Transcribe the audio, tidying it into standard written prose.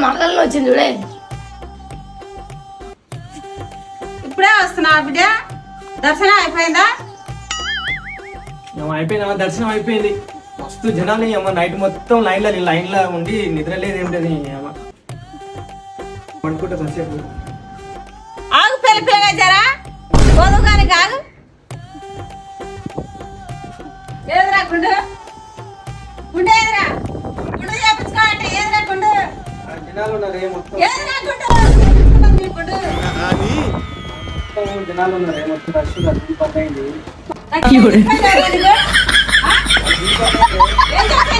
మనలో వచ్చింది చూడే. ఇప్పుడే వస్తున్నా బిడ్డ. దర్శనం అయిపోయిందా? అయిపోయింది, దర్శనం అయిపోయింది. మస్తు జనాలు అమ్మ, నైట్ మొత్తం లైన్లో ఉండి నిద్ర లేదు ఏం లేదు అమ్మ. అనుకుంటా కొంతసేపు ఆగు, పిల్లగా జరా పోదు కానీ కాదు. ఏదిరా గుండు, గుండు ఏదిరా, గుండు చేపించుకోవాలంటే ఏదిరా గుండు, జనాలు ఉన్నారే మొత్తం, ఏదిరా గుండు, గుండు జనాలు ఉన్నారే మొత్తం. దర్శనం పని అయింది. ఏం చేస్తావు?